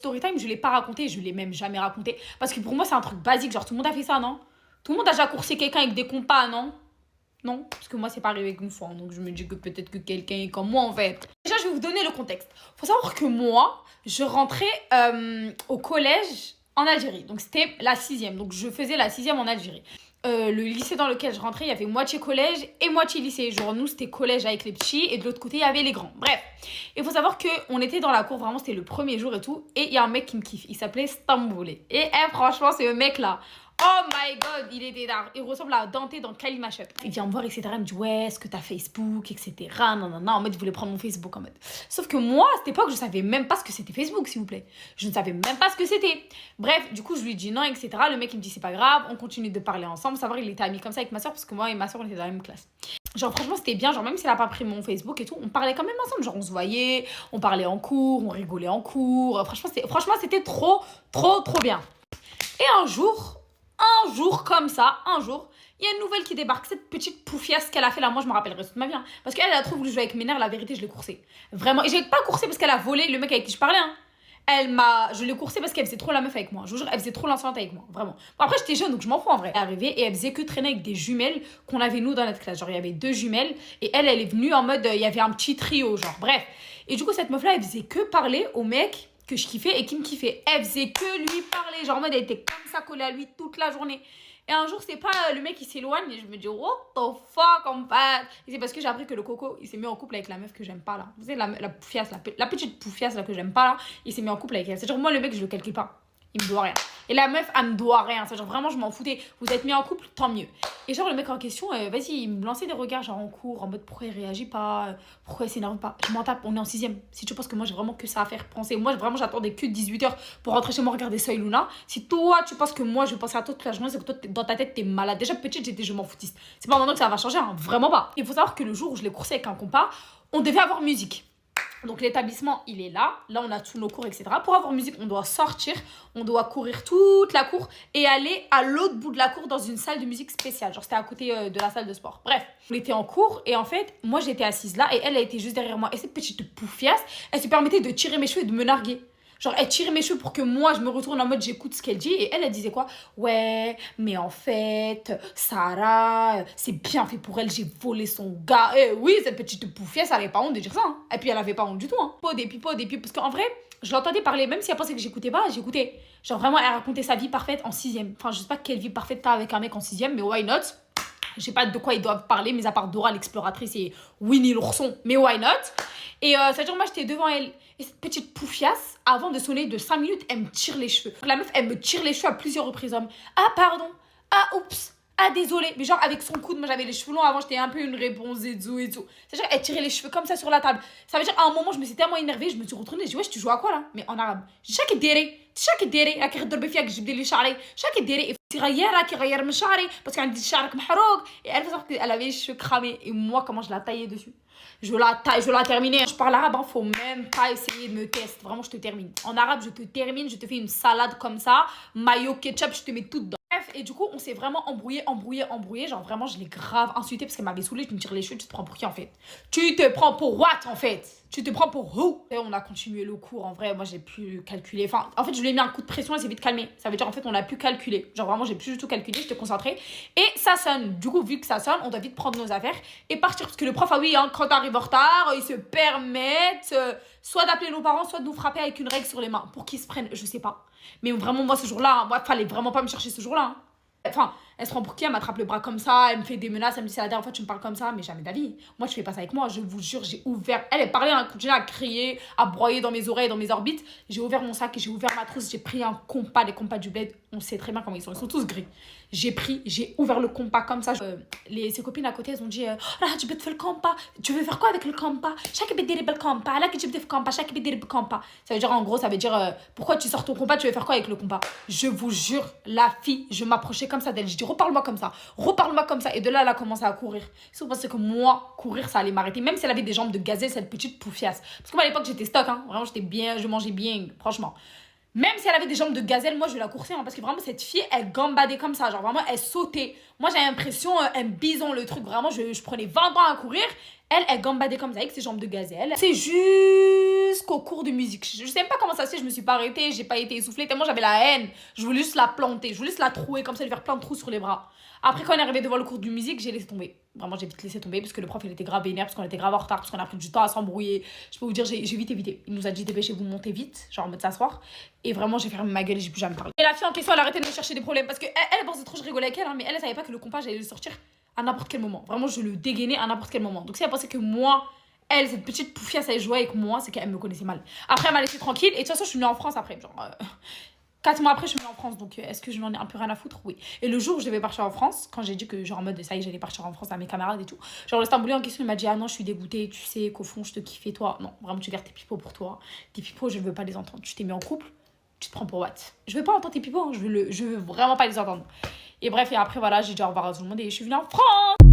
Storytime, je l'ai pas raconté, je l'ai même jamais raconté. Parce que pour moi, c'est un truc basique. Genre, tout le monde a fait ça, non? Tout le monde a déjà coursé quelqu'un avec des compas, non? Non, parce que moi, c'est pas arrivé qu'une fois. Donc, je me dis que peut-être que quelqu'un est comme moi, en fait. Déjà, je vais vous donner le contexte. Faut savoir que moi, je rentrais au collège en Algérie. Donc, c'était la 6e. Donc, je faisais la 6e en Algérie. Le lycée dans lequel je rentrais, il y avait moitié collège et moitié lycée. Genre, nous, c'était collège avec les petits et de l'autre côté, il y avait les grands. Bref, il faut savoir qu'on était dans la cour, vraiment, c'était le premier jour et tout. Et il y a un mec qui me kiffe. Il s'appelait Stamboulé. Et franchement, ce mec-là, oh my god, il était d'art. Il ressemble à Dante dans Kalima Shop. Il vient me voir, etc. Il me dit, ouais, est-ce que t'as Facebook, etc. Non, non, non. En mode, il voulait prendre mon Facebook, en mode. Sauf que moi, à cette époque, je savais même pas ce que c'était Facebook, s'il vous plaît. Je ne savais même pas ce que c'était. Bref, du coup, je lui dis non, etc. Le mec, il me dit, c'est pas grave. On continue de parler ensemble. Savoir, il était ami comme ça avec ma soeur, parce que moi et ma soeur, on était dans la même classe. Genre, franchement, c'était bien. Genre, même s'il a pas pris mon Facebook et tout, on parlait quand même ensemble. Genre, on se voyait, on parlait en cours, on rigolait en cours. Franchement, c'était trop, trop, trop bien. Et un jour, comme ça, il y a une nouvelle qui débarque. Cette petite poufiasse qu'elle a fait là, moi je me rappellerai toute ma vie. Hein. Parce qu'elle a trop voulu jouer avec mes nerfs, la vérité, je l'ai coursée. Vraiment. Et j'ai pas coursé parce qu'elle a volé le mec avec qui je parlais. Hein. Je l'ai coursée parce qu'elle faisait trop la meuf avec moi. Je vous jure, elle faisait trop l'insolente avec moi. Vraiment. Bon, après, j'étais jeune donc je m'en fous en vrai. Elle est arrivée et elle faisait que traîner avec des jumelles qu'on avait nous dans notre classe. Genre, il y avait 2 jumelles et elle est venue en mode, il y avait un petit trio, genre, bref. Et du coup, cette meuf là, elle faisait que parler au mec que je kiffais et qui me kiffait. Elle faisait que lui parler, genre en mode elle était comme ça collée à lui toute la journée. Et un jour, c'est pas le mec qui s'éloigne et je me dis what the fuck en fait. Et c'est parce que j'ai appris que le coco, il s'est mis en couple avec la meuf que j'aime pas là. Vous savez, la poufiasse, la petite poufiasse là que j'aime pas là, il s'est mis en couple avec elle. C'est genre moi le mec, je le calcule pas. Il me doit rien. Et la meuf, elle me doit rien. C'est genre vraiment, je m'en foutais. Vous êtes mis en couple, tant mieux. Et genre, le mec en question, vas-y, il me lançait des regards, genre en cours, en mode pourquoi il réagit pas, pourquoi il s'énerve pas. Je m'en tape, on est en 6e. Si tu penses que moi, j'ai vraiment que ça à faire penser. Moi, vraiment, j'attendais que 18h pour rentrer chez moi regarder Soy Luna. Si toi, tu penses que moi, je vais penser à toi toute la journée, c'est que toi, dans ta tête, t'es malade. Déjà, petite, j'étais je m'en foutiste. C'est pas maintenant que ça va changer, hein, vraiment pas. Il faut savoir que le jour où je l'ai coursé avec un compas, on devait avoir musique. Donc l'établissement, il est là. Là, on a tous nos cours, etc. Pour avoir musique, on doit sortir. On doit courir toute la cour et aller à l'autre bout de la cour dans une salle de musique spéciale. Genre, c'était à côté de la salle de sport. Bref, on était en cours et en fait, moi, j'étais assise là et elle était juste derrière moi. Et cette petite poufiasse, elle se permettait de tirer mes cheveux et de me narguer. Genre, elle tirait mes cheveux pour que moi, je me retourne en mode j'écoute ce qu'elle dit. Et elle disait quoi? Ouais, mais en fait, Sarah, c'est bien fait pour elle, j'ai volé son gars. Eh oui, cette petite poufiesse, elle avait pas honte de dire ça. Hein. Et puis, elle avait pas honte du tout. Hein. Des pipots. Parce qu'en vrai, je l'entendais parler, même si elle pensait que j'écoutais pas, j'écoutais. Genre, vraiment, elle racontait sa vie parfaite en 6e. Enfin, je sais pas quelle vie parfaite t'as avec un mec en 6e, mais why not? Je sais pas de quoi ils doivent parler, mais à part Dora l'exploratrice et Winnie l'ourson, mais why not? Et ça veut dire, moi, j'étais devant elle. Et cette petite poufiasse, avant de sonner de 5 minutes, elle me tire les cheveux. La meuf, elle me tire les cheveux à plusieurs reprises. Ah, pardon. Ah, oups. Ah, désolé. Mais genre, avec son coude, moi, j'avais les cheveux longs. Avant, j'étais un peu une réponse et tout. C'est-à-dire, elle tirait les cheveux comme ça sur la table. Ça veut dire, à un moment, je me suis tellement énervée, je me suis retournée. Je dis, wesh, tu joues à quoi là? Mais en arabe. Chaque déré. راكي غضربي فيها كجبدي لي شعري شاكي ديري راكي غير من شعري parce qu'elle dit شعرك محروق et elle avait les cheveux cramés et moi comment je la taillais dessus je la terminais je parle arabe hein, faut même pas essayer de me tester vraiment je te termine en arabe je te termine je te fais une salade comme ça mayo ketchup je te mets tout dedans. Bref, et du coup, on s'est vraiment embrouillé. Genre, vraiment, je l'ai grave insulté parce qu'elle m'avait saoulée. Je me tire les cheveux. Tu te prends pour qui en fait? Tu te prends pour what en fait? Tu te prends pour who? Et on a continué le cours. En vrai, moi, j'ai pu calculer. Enfin, en fait, je lui ai mis un coup de pression. Elle s'est vite calmée. Ça veut dire, en fait, on a pu calculer. Genre, vraiment, j'ai plus du tout calculé. J'étais concentrée. Et ça sonne. Du coup, vu que ça sonne, on doit vite prendre nos affaires et partir. Parce que le prof, ah oui, hein, quand t'arrives en retard, ils se permettent soit d'appeler nos parents, soit de nous frapper avec une règle sur les mains. Pour qu'ils se prennent, je sais pas. Mais vraiment, moi, ce jour-là, moi, fallait vraiment pas me chercher ce jour-là. Hein. Enfin, elle se prend pour qui? Elle m'attrape le bras comme ça, elle me fait des menaces, elle me dit c'est la dernière fois que tu me parles comme ça, mais jamais d'avis. Moi, je fais pas ça avec moi, je vous jure, j'ai ouvert. Elle parlait, elle continuait à crier, à broyer dans mes oreilles, dans mes orbites. J'ai ouvert mon sac, j'ai ouvert ma trousse, j'ai pris un compas, les compas du bled, on sait très bien comment ils sont tous gris. J'ai ouvert le compas comme ça. Ses copines à côté, elles ont dit tu peux te faire le compas, tu veux faire quoi avec le compas? Chaque bête le compas, là que tu peux faire compas, chaque bête le compas. Ça veut dire en gros, ça veut dire pourquoi tu sors ton compas, tu veux faire quoi avec le compas? Je vous jure, la fille, je m'approchais comme ça d'elle, je dis reparle-moi comme ça. Et de là, elle a commencé à courir. C'est parce que moi, courir, ça allait m'arrêter. Même si elle avait des jambes de gazelle, cette petite poufiasse. Parce que moi, à l'époque, j'étais stock. Hein. Vraiment, j'étais bien, je mangeais bien, franchement. Même si elle avait des jambes de gazelle, moi, je la coursais. Hein, parce que vraiment, cette fille, elle gambadait comme ça. Genre, vraiment, elle sautait. Moi, j'avais l'impression, un bison, le truc. Vraiment, je prenais 20 ans à courir. Elle gambadait comme ça, avec ses jambes de gazelle. C'est juste jusqu'au cours de musique. Je sais même pas comment ça se fait, je me suis pas arrêtée, j'ai pas été essoufflée, tellement j'avais la haine. Je voulais juste la planter, je voulais juste la trouer comme ça, lui faire plein de trous sur les bras. Après, quand on est arrivé devant le cours de musique, j'ai laissé tomber. Vraiment, j'ai vite laissé tomber parce que le prof, il était grave vénère, parce qu'on était grave en retard, parce qu'on a pris du temps à s'embrouiller. Je peux vous dire, j'ai vite évité. Il nous a dit dépêchez-vous, montez vite, genre en mode s'asseoir. Et vraiment, j'ai fermé ma gueule et j'ai plus jamais parlé. Et la fille en question, elle a arrêté de me chercher des problèmes parce que elle pensait trop, je rigolais avec elle, hein, mais elle savait pas que le compas, j'allais le sortir à n'importe quel moment. Vraiment, je le dégainais à n'importe quel moment. Donc, si elle pensait que moi, elle, cette petite poufiasse, elle jouait avec moi, c'est qu'elle me connaissait mal. Après, elle m'a laissé tranquille. Et de toute façon, je suis venue en France après. Genre, 4 mois après, je suis venue en France. Donc, est-ce que je n'en ai un peu rien à foutre? Oui. Et le jour où je devais partir en France, quand j'ai dit que, genre, en mode, ça y est, j'allais partir en France à mes camarades et tout, genre, le Stamboulien en question, il m'a dit, ah non, je suis dégoûtée, tu sais qu'au fond, je te kiffais, toi. Non, vraiment, tu gardes tes pipeaux pour toi. Tes pipeaux, je veux pas les entendre. Tu t'es mis en couple, tu te prends pour what? Je veux pas entendre tes pipeaux, hein. Je veux vraiment pas les entendre. Et bref, et après, voilà, j'ai dit au revoir à tout le monde et je suis venue en France.